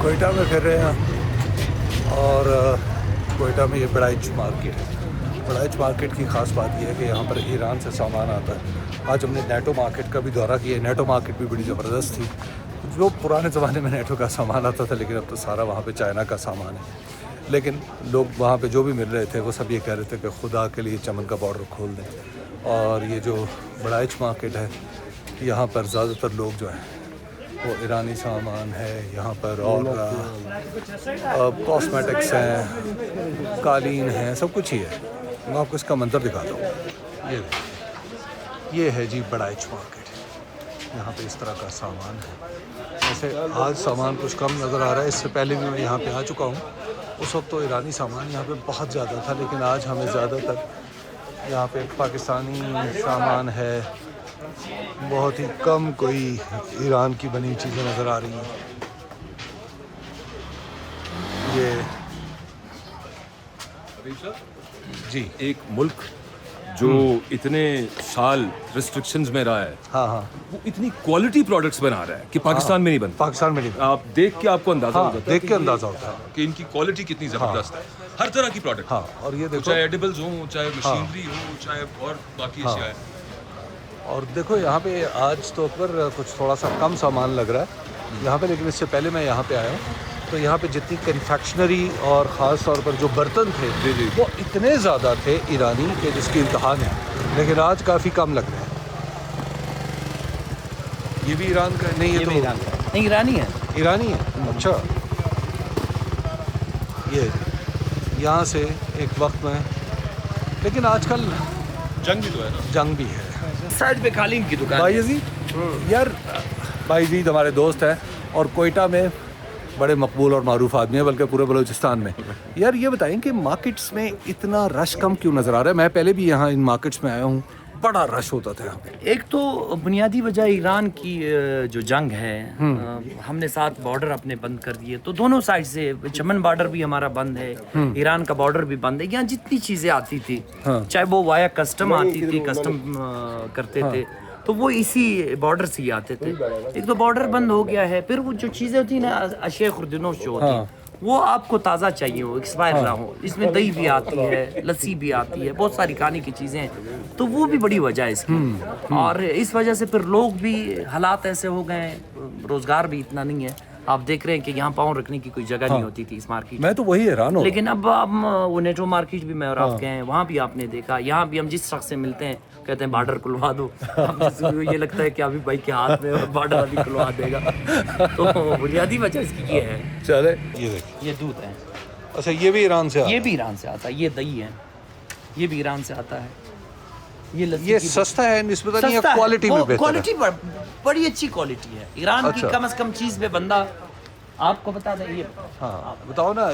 کوئٹہ میں پھر رہے ہیں اور کوئٹہ میں یہ بڑائچ مارکیٹ ہے. بڑائچ مارکیٹ کی خاص بات یہ ہے کہ یہاں پر ایران سے سامان آتا ہے. آج ہم نے نیٹو مارکیٹ کا بھی دورہ کیا. نیٹو مارکیٹ بھی بڑی زبردست تھی. جو پرانے زمانے میں نیٹو کا سامان آتا تھا لیکن اب تو سارا وہاں پہ چائنا کا سامان ہے. لیکن لوگ وہاں پہ جو بھی مل رہے تھے وہ سب یہ کہہ رہے تھے کہ خدا کے لیے چمن کا بارڈر کھول دیں. اور یہ جو بڑائچ مارکیٹ ہے یہاں پر زیادہ تر لوگ جو ہیں وہ ایرانی سامان ہے یہاں پر, اور کاسمیٹکس ہیں, قالین ہیں, سب کچھ ہی ہے. میں آپ کو اس کا منظر دکھاتا ہوں. یہ ہے جی بڑائچ مارکیٹ. یہاں پہ اس طرح کا سامان ہے. ویسے آج سامان کچھ کم نظر آ رہا ہے. اس سے پہلے بھی میں یہاں پہ آ چکا ہوں. اس وقت تو ایرانی سامان یہاں پہ بہت زیادہ تھا لیکن آج ہمیں زیادہ تر یہاں پہ پاکستانی سامان ہے. بہت ہی کم کوئی ایران کی بنی چیزیں نظر آ رہی ہیں. یہ جی ایک ملک جو اتنے سال ریسٹرکشنز میں رہا ہے, ہاں وہ اتنی کوالٹی پروڈکٹس بنا رہا ہے کہ پاکستان میں نہیں بنتا. پاکستان میں نہیں. آپ دیکھ کے آپ کو اندازہ ہو جاتا ہے دیکھ کے اندازہ ہوتا ہے کہ ان کی کوالٹی کتنی زبردست ہے. ہر طرح کی پروڈکٹ, ہاں. اور یہ دیکھو, چاہے ایڈیبلز ہوں, چاہے مشینری ہو, چاہے اور باقی اشیاء. اور دیکھو یہاں پہ آج تو پر کچھ تھوڑا سا کم سامان لگ رہا ہے یہاں پہ, لیکن اس سے پہلے میں یہاں پہ آیا ہوں تو یہاں پہ جتنی کنفیکشنری اور خاص طور پر جو برتن تھے وہ اتنے زیادہ تھے ایرانی کہ جس کی انتہا ہے. لیکن آج کافی کم لگ رہے ہیں. یہ بھی ایران کا نہیں, یہ تو ایران کا نہیں, ایرانی ہے. ایرانی ہے. اچھا. یہ یہاں سے ایک وقت میں, لیکن آج کل جنگ بھی تو ہے نا. جنگ بھی ہے. سائڈ پہ قالین کی دکان. بھائی عزیز, یار بھائی عزیز ہمارے دوست ہیں اور کوئٹہ میں بڑے مقبول اور معروف آدمی ہیں, بلکہ پورے بلوچستان میں. یار یہ بتائیں کہ مارکیٹس میں اتنا رش کم کیوں نظر آ رہا ہے؟ میں پہلے بھی یہاں ان مارکیٹس میں آیا ہوں, بڑا رش ہوتا تھا یہاں پہ. ایک تو بنیادی وجہ ایران کی جو جنگ ہے, ہم نے ساتھ بارڈر اپنے بند کر دیے تو دونوں سائڈ سے چمن بارڈر بھی ہمارا بند ہے, ایران کا بارڈر بھی بند ہے. یہاں جتنی چیزیں آتی تھی چاہے وہ وایا کسٹم آتی تھی, کسٹم کرتے تھے تو وہ اسی بارڈر سے ہی آتے تھے. ایک تو بارڈر بند ہو گیا ہے, پھر وہ جو چیزیں ہوتی ہیں نا اشیاء خوردنوش جو ہوتی ہیں وہ آپ کو تازہ چاہیے ہو, ایکسپائر نہ ہو. اس میں دہی بھی آتی ہے, لسی بھی آتی ہے, بہت ساری کھانے کی چیزیں ہیں. تو وہ بھی بڑی وجہ ہے اس کی. اور اس وجہ سے پھر لوگ بھی, حالات ایسے ہو گئے ہیں, روزگار بھی اتنا نہیں ہے. آپ دیکھ رہے ہیں کہ یہاں پاؤں رکھنے کی کوئی جگہ نہیں ہوتی تھی اس مارکیٹ میں تو وہی حیران ہوں. لیکن اب وہ نیٹو مارکیٹ بھی میں اور آپ گئے ہیں, وہاں بھی آپ نے دیکھا. یہاں بھی ہم جس شخص سے ملتے ہیں کہتے ہیں بارڈر کھلوا دو. یہ لگتا ہے کہ ابھی بھائی کے ہاتھ میں بارڈر ابھی کھلوا دے گا. تو بنیادی وجہ اس کی یہ ہے. چلے یہ دیکھ, یہ دودھ ہے. اچھا یہ بھی ایران سے یہ بھی ایران سے آتا ہے. یہ دہی ہے, یہ بھی ایران سے آتا ہے. یہ سستا ہے نسبتاً یا کوالٹی میں بہتر ہے؟ کوالٹی بڑی اچھی کوالٹی ہے. ایران کی کم از کم چیز پہ بندہ آپ کو بتا دیں. یہ ہاں بتاؤ نا,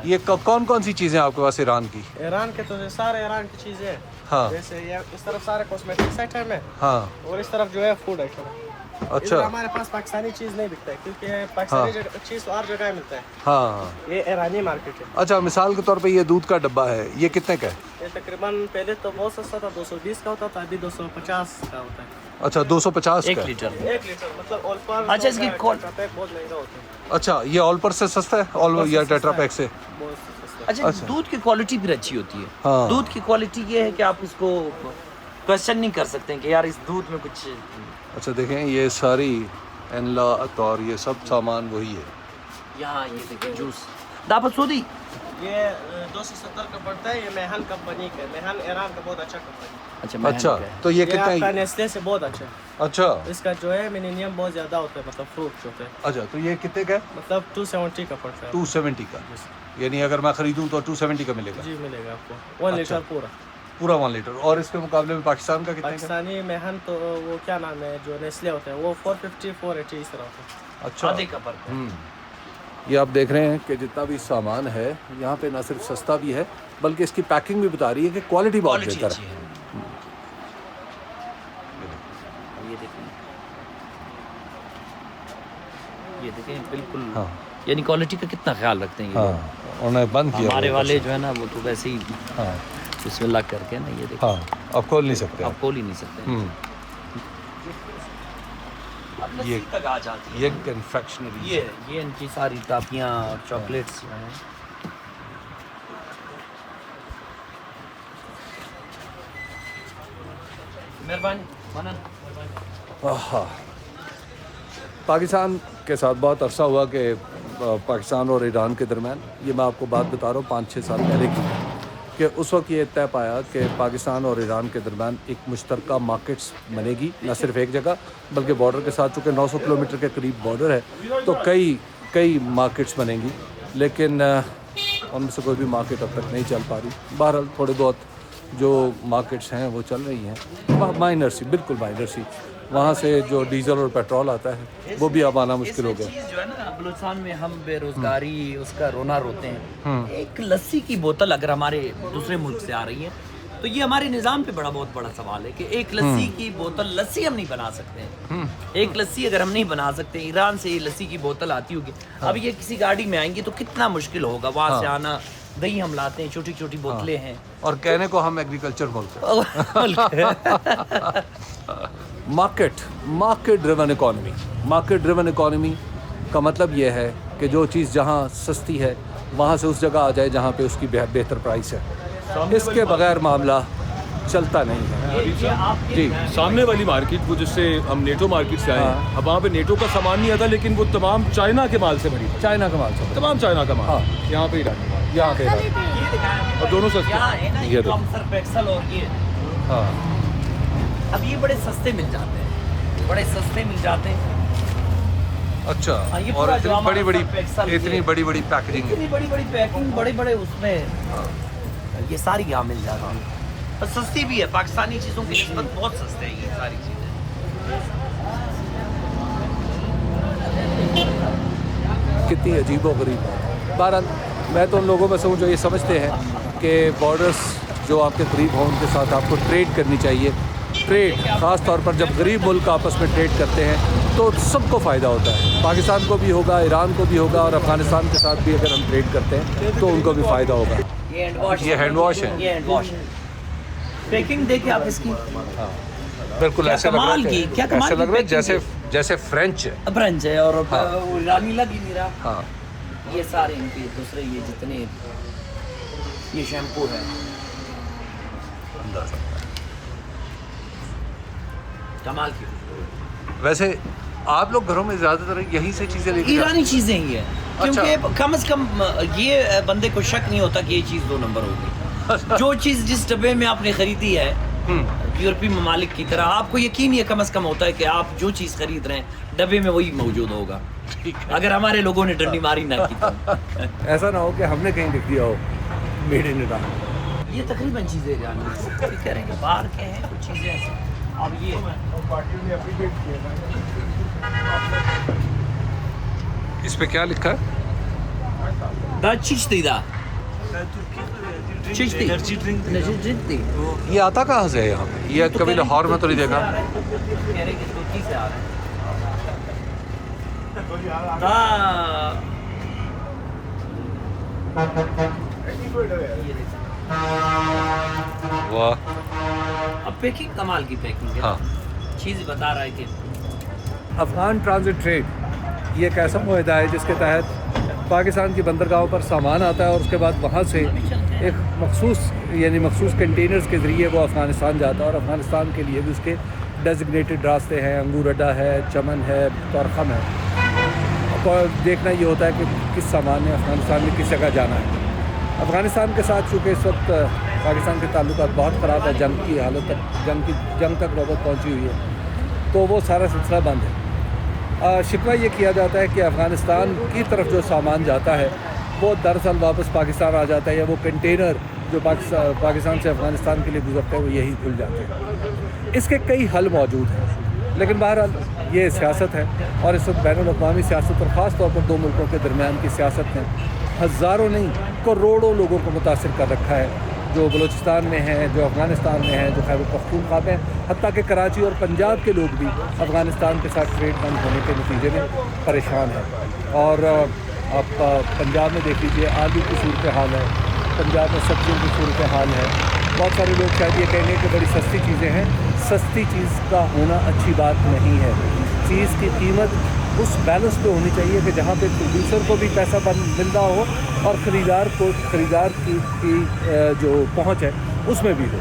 یہ کون کون سی چیزیں آپ کے پاس ایران کی؟ ایران کے تو سارے ایران کی چیزیں ہیں. ہاں جیسے یہ اس طرف سارے کاسمیٹکس آئٹم ہے, ہاں, اور اس طرف جو ہے فوڈ آئٹم ہے. اچھا. ہمارے پاس پاکستانی چیز نہیں بکتا ہے کیونکہ پاکستانی چیز تو ہر جگہ ملتا ہے. ہاں, یہ ایرانی مارکیٹ ہے. اچھا مثال کے طور پہ یہ دودھ کا ڈبہ ہے, یہ کتنے کا ہے؟ یہ تقریباً پہلے تو بہت سستا تھا, 220 کا ہوتا تھا, ابھی 250 کا ہوتا ہے. اچھا 250 1 کا. لیٹر. 1 لیٹر مطلب آل پر. اچھا اس کی بہت مہنگا ہوتا ہے. اچھا یہ آل پر سے سستا ہے, آل یا ٹیٹرا پیک سے؟ بہت سستا. اچھا دودھ کی کوالٹی بھی اچھی ہوتی ہے. ہاں. دودھ کی کوالٹی یہ ہے کہ آپ اس کو کوشچن نہیں کر سکتے کہ یار اس دودھ میں کچھ. اچھا دیکھیں یہ ساری انلات اور یہ سب سامان وہی ہے. یہاں یہ دیکھیں جوس دعوت سعودی. یہ 270 کا پڑتا ہے. یہ میہن کمپنی کا ہے. میہن ایران کا بہت اچھا کمپنی ہے. اچھا تو یہ آپ کا کتنا؟ نیسلے سے بہت اچھا ہے. اچھا اس کا جو ہے مینینیم بہت زیادہ ہوتا ہے, مطلب فروٹ جو ہوتا ہے. اچھا تو یہ کتنے کا ہے؟ مطلب 270 کا پڑتا ہے. 270 کا, یعنی اگر میں خریدوں تو 270 کا ملے گا؟ جی ملے گا آپ کو 1 لیٹر پورا 1 لیٹر. اور اس کے مقابلے میں پاکستان کا کتنے کا؟ پاکستانی میہن تو وہ کیا نام ہے جو نیسلے ہوتا ہے وہ 450 480 اس طرح ہوتا ہے. اچھا آدھے کا فرق ہے. یہ آپ دیکھ رہے ہیں کہ جتنا بھی سامان ہے یہاں پہ نہ صرف سستا بھی ہے بلکہ اس کی پیکنگ بھی بتا رہی ہے کہ کوالٹی بہت بہتر ہے. یہ دیکھیں بالکل, یعنی کوالٹی کا کتنا خیال رکھتے ہیں. ہاں انہوں نے بند کیا. ہمارے والے جو ہے نا وہ تو ویسے ہی بسم اللہ کر کے نا یہ دیکھیں. ہاں آپ کھول نہیں سکتے, آپ کھول ہی نہیں سکتے. अब लस्सी तक आ जाती है। ये कन्फेक्शनरी ये इनकी सारी टाफियाँ और चॉकलेट्स जो हैं। मेहरबानी मनन। आहा। पाकिस्तान के साथ बहुत अरसा हुआ कि पाकिस्तान और ईरान के दरमियान, ये मैं आपको बात बता रहा हूँ 5-6 साल पहले की, कि उस वक्त ये तय पाया कि पाकिस्तान और ईरान के दरमियान एक मुश्तरका मार्केट्स बनेगी, न सिर्फ एक जगह बल्कि बॉर्डर के साथ, चूँकि 900 किलोमीटर के करीब बॉर्डर है तो कई मार्केट्स बनेंगी, लेकिन उनमें से कोई भी मार्केट अब तक नहीं चल पा रही। बहरहाल थोड़े बहुत जो मार्केट्स हैं वो चल रही हैं, माइनर सी, बिल्कुल माइनर सी। वहाँ से जो डीजल और पेट्रोल आता है वो भी अब आना मुश्किल हो गया। चीज़ जो है ना, बलूचिस्तान में हम बेरोजगारी उसका रोना रोते हैं। एक लस्सी की बोतल अगर हमारे दूसरे मुल्क से आ रही है तो ये हमारे निज़ाम पे बहुत बड़ा सवाल है कि एक लस्सी की बोतल, लस्सी हम नहीं बना सकते हैं। एक लस्सी अगर हम नहीं बना सकते, ईरान से ये लस्सी की बोतल आती होगी, अब ये किसी गाड़ी में आएंगी तो कितना मुश्किल होगा वहाँ से आना। दही हम लाते हैं, छोटी छोटी बोतलें हैं, और कहने को हम एग्रीकल्चर बोलते हैं। मार्केट ड्रिवन इकॉनमी का मतलब ये है कि जो चीज़ जहाँ सस्ती है वहाँ से उस जगह आ जाए जहाँ पे उसकी बेहतर प्राइस है। इसके बगैर मामला चलता नहीं है। जी, सामने वाली मार्केट, वो जिससे हम नेटो मार्केट से आए हैं, अब वहाँ पे नेटो का सामान नहीं आता, लेकिन वो तमाम चाइना के माल से भरी, चाइना का माल से, तमाम चाइना का माल यहाँ पे ईरानी माल, यहाँ पे और दोनों सस्ते। ये तो सर्फ एक्सल और ये, हाँ, अब ये बड़े सस्ते मिल जाते हैं, अच्छा। ये और पूरा जो हमारा इतनी सर्फ बड़ी पैकेजिंग है। इतनी बड़ी पैकिंग, बड़े उसमें ये सारी यहाँ मिल जाती है और सस्ती भी है। पाकिस्तानी चीज़ों की निस्बत बहुत सस्ते हैं ये सारी चीज़ें। कितनी अजीब व गरीब है। बहरहाल मैं तो उन लोगों में से हूँ जो ये समझते हैं कि बॉर्डर्स जो आपके करीब हों उनके साथ आपको ट्रेड करनी चाहिए। ट्रेड, ख़ास तौर पर जब गरीब मुल्क आपस में ट्रेड करते हैं तो सबको फ़ायदा होता है। पाकिस्तान को भी होगा, ईरान को भी होगा, और अफ़गानिस्तान के साथ भी अगर हम ट्रेड करते हैं तो उनको भी फ़ायदा होगा। ये हैंड वॉश है। ये हैंड वॉश है। पैकिंग देखिए आप इसकी, बिल्कुल क्या ऐसे लग रहा कमाल है, की, क्या कमाल ऐसे की लग रहा है पैकिंग जैसे फ्रेंच है। ब्रंच है और ईरानी लग ही नहीं रहा। हाँ, ये सारे इनके दूसरे ये जितने, ये शैम्पू है, कमाल की। वैसे आप लोग घरों में ज़्यादातर यहीं से चीज़ें लेके जाते ईरानी चीज़ें ही है, क्योंकि कम से कम ये बंदे को शक नहीं होता कि ये चीज़ 2 नंबर होगी। जो चीज़ जिस डब्बे में आपने खरीदी है यूरोपीय ममालिक की तरह, आपको यकीन ये कम से कम होता है कि आप जो चीज़ खरीद रहे हैं डब्बे में वही मौजूद होगा, अगर हमारे लोगों ने डंडी मारी ना की तो। ऐसा ना हो कि हमने कहीं लिख दिया हो मेड इन ईरान। ये तकरीबन चीज़ें ईरानी कह रहे हैं कि बाहर के हैं कुछ चीज़ें ऐसी। अब ये इस पे क्या लिखा है? Da çiçti da. Çiçti. Enerji drink. ये आता कहाँ से है यहाँ पे? ये कभी लाहौर में तो नहीं देखा। कह रहे कि तुर्की से आ रहे हैं। वाह। अब पैकिंग कमाल की पैकिंग है। हाँ। चीज़ बता रहा है कि अफ़गान ट्रांजिट ट्रेड ये एक ऐसा मुआहदा है जिसके तहत पाकिस्तान की बंदरगाहों पर सामान आता है और उसके बाद वहाँ से एक मखसूस कंटेनर्स के ज़रिए वो अफ़गानिस्तान जाता है, और अफ़गानिस्तान के लिए भी उसके डेजिग्नेटेड रास्ते हैं, अंगूर अड्डा है, चमन है, तोरखम है। और देखना ये होता है कि किस सामान ने अफ़गानिस्तान में किस जगह जाना है। अफ़गानिस्तान के साथ चूँकि इस वक्त पाकिस्तान के ताल्लुकात बहुत ख़राब है, जंग की हालत तक, जंग तक नौबत पहुँची हुई है, तो वो सारा सिलसिला बंद है। शिकवा ये किया जाता है कि अफ़गानिस्तान की तरफ जो सामान जाता है वो दरअसल वापस पाकिस्तान आ जाता है, या वो कंटेनर जो पाकिस्तान से अफ़गानिस्तान के लिए गुजरते हैं वो यही खुल जाते हैं। इसके कई हल मौजूद हैं, लेकिन बहरहाल ये सियासत है, और इस वक्त बैनुल-अक़वामी सियासत और ख़ास तौर पर 2 मुल्कों के दरमियान की सियासत ने हज़ारों नहीं करोड़ों लोगों को मुतासिर कर रखा है, जो बलूचिस्तान में हैं, जो अफ़गानिस्तान में हैं, जो खैबर पख्तूनख्वा में, हत्ता कि कराची और पंजाब के लोग भी अफ़गानिस्तान के साथ ट्रेड बंद होने के नतीजे में परेशान हैं। और आप पंजाब में देख लीजिए, आलू की सूरत हाल है, पंजाब में सब्जियों की सूरत हाल है। बहुत सारे लोग शायद ये कहेंगे कि बड़ी सस्ती चीज़ें हैं। सस्ती चीज़ का होना अच्छी बात नहीं है। चीज़ की कीमत उस बैलेंस पे होनी चाहिए कि जहाँ पे प्रोड्यूसर को भी पैसा मिल रहा हो और ख़रीदार की जो पहुँच है उसमें भी हो,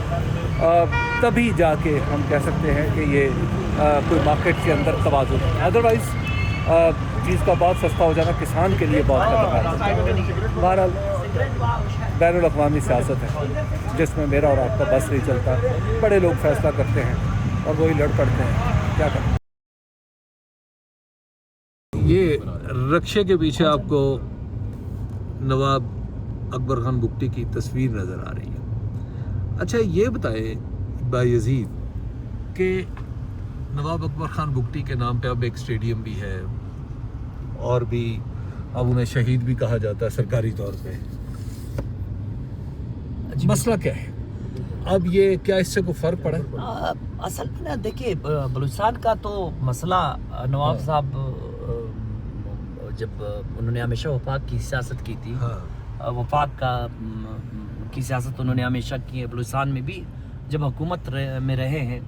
तभी जाके हम कह सकते हैं कि ये कोई मार्केट के अंदर तवाज़ुन है। अदरवाइज़ चीज़ का बहुत सस्ता हो जाना किसान के लिए बहुत खतरनाक है। बहरहाल बैनुल अक़वामी सियासत है जिसमें मेरा और आपका बस नहीं चलता, बड़े लोग फैसला करते हैं और वही लड़ पड़ते हैं, क्या करें। ये रक्शे के पीछे आपको नवाब अकबर खान बुगटी की तस्वीर नज़र आ रही है। अच्छा ये बताए बायजीद कि नवाब अकबर खान बुगटी के नाम पे अब एक स्टेडियम भी है और भी अब उन्हें शहीद भी कहा जाता है सरकारी तौर पे, मसला क्या है अब? ये क्या इससे कोई फ़र्क पड़ा? असल में ना देखिए, बलूचिस्तान का तो मसला नवाब साहब जब उन्होंने हमेशा वफाक की सियासत की थी, वफाक की सियासत उन्होंने हमेशा की है। बलूचिस्तान में भी जब हुकूमत में रहे हैं,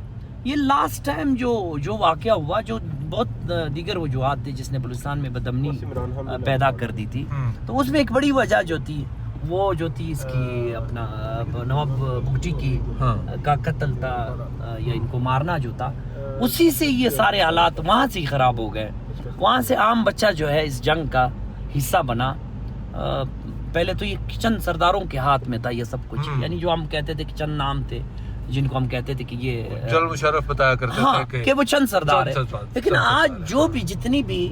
ये लास्ट टाइम जो वाक़या हुआ, जो बहुत दीगर वजूहात थी जिसने बलूचिस्तान में बदअमनी पैदा कर दी थी, तो उसमें एक बड़ी वजह जो थी वो जो थी इसकी अपना नवाब बुगटी की का कत्ल था या इनको मारना जो था, उसी से ये सारे हालात वहाँ से ही ख़राब हो गए। वहाँ से आम बच्चा जो है इस जंग का हिस्सा बना। पहले तो ये चंद सरदारों के हाथ में था ये सब कुछ, यानी जो हम कहते थे कि चंद नाम थे जिनको हम कहते थे कि ये जल मुशर्रफ बताया करते थे कि वो चंद सरदार है। लेकिन आज जो भी जितनी भी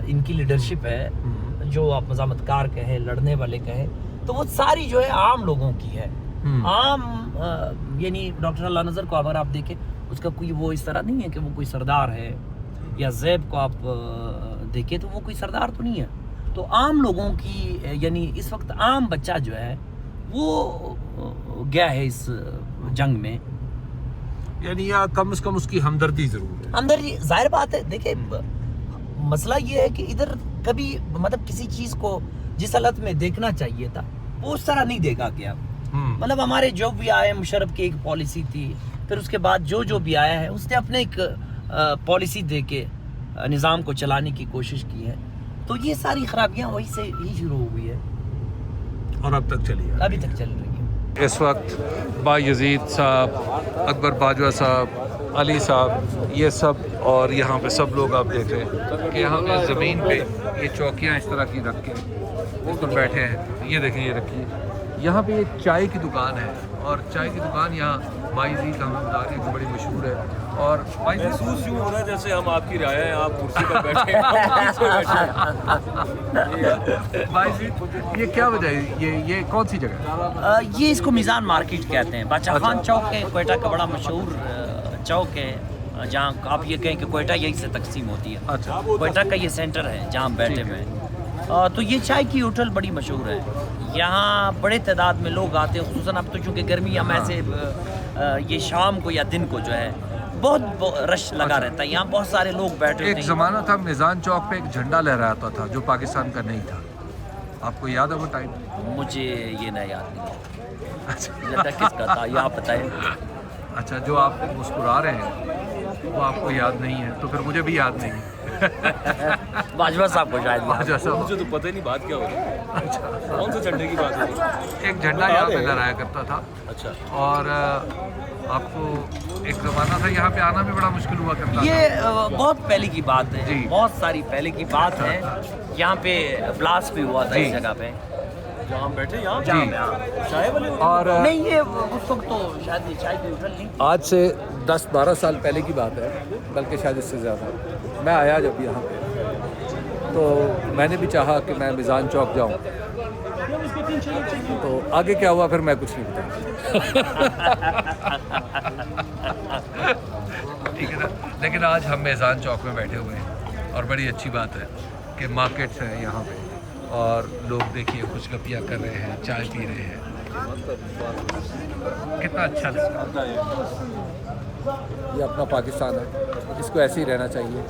इनकी लीडरशिप है, जो आप मज़ामतकार कहें, लड़ने वाले कहें, तो वो सारी जो है आम लोगों की है। आम यानी डॉक्टर अल्लाह नज़र को अगर आप देखें, उसका कोई वो इस तरह नहीं है कि वो कोई सरदार है, या ज़ैब को आप देखें तो वो कोई सरदार तो नहीं है। तो आम लोगों की, यानी इस वक्त आम बच्चा जो है वो गया है इस जंग में, यानी यहाँ कम से कम उसकी हमदर्दी ज़रूर है। हमदर्दी जाहिर बात है। देखिए मसला ये है कि इधर कभी मतलब किसी चीज़ को जिस हालत में देखना चाहिए था वो उस तरह नहीं देखा गया। मतलब हमारे जो भी आए, मुशर्रफ की एक पॉलिसी थी, फिर उसके बाद जो भी आया है उसने अपने एक पॉलिसी दे के निज़ाम को चलाने की कोशिश की है। तो ये सारी खराबियाँ वहीं से ही शुरू हुई है और अब तक चली है, अभी तक चल रही है। इस वक्त बायजीद साहब, अकबर बाजवा साहब, अली साहब, ये सब और यहाँ पे सब लोग आप देख रहे हैं कि यहाँ पे ज़मीन पे ये चौकियाँ इस तरह की रख के उस पर बैठे हैं। ये देखें, ये रखी है। यहाँ पे एक चाय की दुकान है और चाय की दुकान यहाँ बायजीद अहमदारी की बड़ी मशहूर है। और महसूस यूँ हो रहा है जैसे हम आपकी राय हैं, आप कुर्सी पर बैठे हैं। बायजीद, ये क्या वजह है? ये कौन सी जगह है? ये इसको मीज़ान मार्केट कहते हैं। बादशाह खान चौक है, कोयटा का बड़ा मशहूर चौक है, जहाँ आप ये कहें कि कोयटा यहीं से तकसीम होती है। अच्छा, कोयटा का ये सेंटर है जहाँ बैठे हुए हैं। तो ये चाय की होटल बड़ी मशहूर है, यहाँ बड़े तादाद में लोग आते हैं। खुसूसन अब तो चूँकि गर्मी हम ऐसे ये शाम को या दिन को जो है बहुत रश लगा रहता है, यहाँ बहुत सारे लोग बैठे होते हैं। एक ज़माना था मीज़ान चौक पे एक झंडा लहराता था जो पाकिस्तान का नहीं था, आपको याद है वो टाइम? मुझे ये ना याद नहीं है। अच्छा, किसका था ये आप बताएं। अच्छा, जो आप मुस्कुरा रहे हैं वो आपको याद नहीं है, तो फिर मुझे भी याद नहीं है। बाजवा साहब को शायद याद है। मुझे तो पता ही नहीं बात क्या हो रही है। अच्छा, कौन से झंडे की बात हो रही है? एक झंडा यहाँ पे लहराया करता था। अच्छा, और आपको एक ज़माना था यहाँ पे आना भी बड़ा मुश्किल हुआ करता था। ये बहुत पहले की बात है, जी। बहुत सारी पहले की बात है। यहाँ पे ब्लास्ट भी हुआ था इस जगह पे, जहाँ हम बैठे यहाँ जी। चाय वाले और नहीं ये उस वक्त तो शायद ये चाय की होटल नहीं। आज से 10-12 साल पहले की बात है, बल्कि शायद इससे ज़्यादा। मैं आया जब यहाँ पे तो मैंने भी चाहा कि मैं मीज़ान चौक जाऊँ, तो आगे क्या हुआ फिर मैं कुछ नहीं बताऊँ। ठीक है ना, लेकिन आज हम मीज़ान चौक में बैठे हुए हैं और बड़ी अच्छी बात है कि मार्केट्स है यहाँ पे और लोग देखिए खुशगपियाँ कर रहे हैं, चाय पी रहे हैं, कितना अच्छा लगता है। ये अपना पाकिस्तान है, इसको ऐसे ही रहना चाहिए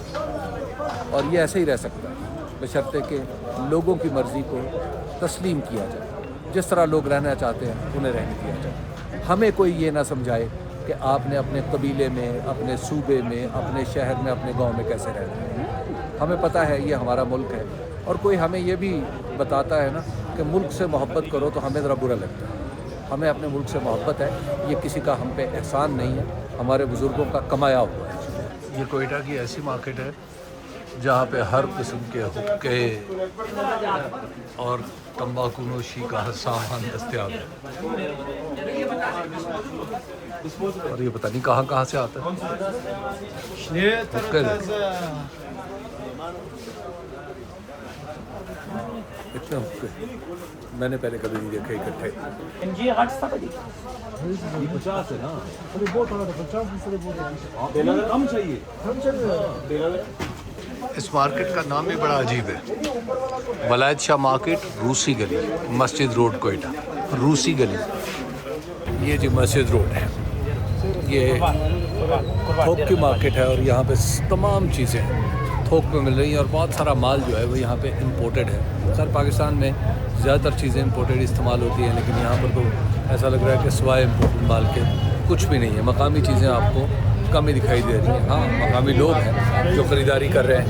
और ये ऐसे ही रह सकता है बशर्ते कि लोगों की मर्ज़ी को तस्लीम किया जाए। जिस तरह लोग रहना चाहते हैं उन्हें रहने दिया जाए। हमें कोई ये ना समझाए کہ آپ نے اپنے قبیلے میں، اپنے صوبے میں، اپنے شہر میں، اپنے گاؤں میں کیسے رہنا ہے۔ ہمیں پتہ ہے یہ ہمارا ملک ہے، اور کوئی ہمیں یہ بھی بتاتا ہے نا کہ ملک سے محبت کرو تو ہمیں ذرا برا لگتا ہے۔ ہمیں اپنے ملک سے محبت ہے، یہ کسی کا ہم پہ احسان نہیں ہے، ہمارے بزرگوں کا کمایا ہوا ہے۔ یہ کوئٹہ کی ایسی مارکیٹ ہے جہاں پہ ہر قسم کے حقے اور تمباکو نوشی کا سامان دستیاب ہے، اور یہ پتہ نہیں کہاں کہاں سے آتا ہے۔ حقے اتنے حقے میں نے پہلے کبھی نہیں دیکھے اکٹھے۔ یہ 50 ہے نا، کم چاہیے۔ اس مارکیٹ کا نام بھی بڑا عجیب ہے، ولایت شاہ مارکیٹ، روسی گلی، مسجد روڈ کوئٹہ، روسی گلی۔ یہ جی مسجد روڈ ہے، یہ تھوک کی مارکیٹ ہے، اور یہاں پہ تمام چیزیں تھوک میں مل رہی ہیں، اور بہت سارا مال جو ہے وہ یہاں پہ امپورٹڈ ہے۔ سر پاکستان میں زیادہ تر چیزیں امپورٹڈ استعمال ہوتی ہیں، لیکن یہاں پر تو ایسا لگ رہا ہے کہ سوائے امپورٹڈ مال کے کچھ بھی نہیں ہے۔ مقامی چیزیں آپ کو کم ہی دکھائی دے رہی ہیں۔ ہاں، مقامی لوگ ہیں جو خریداری کر رہے ہیں،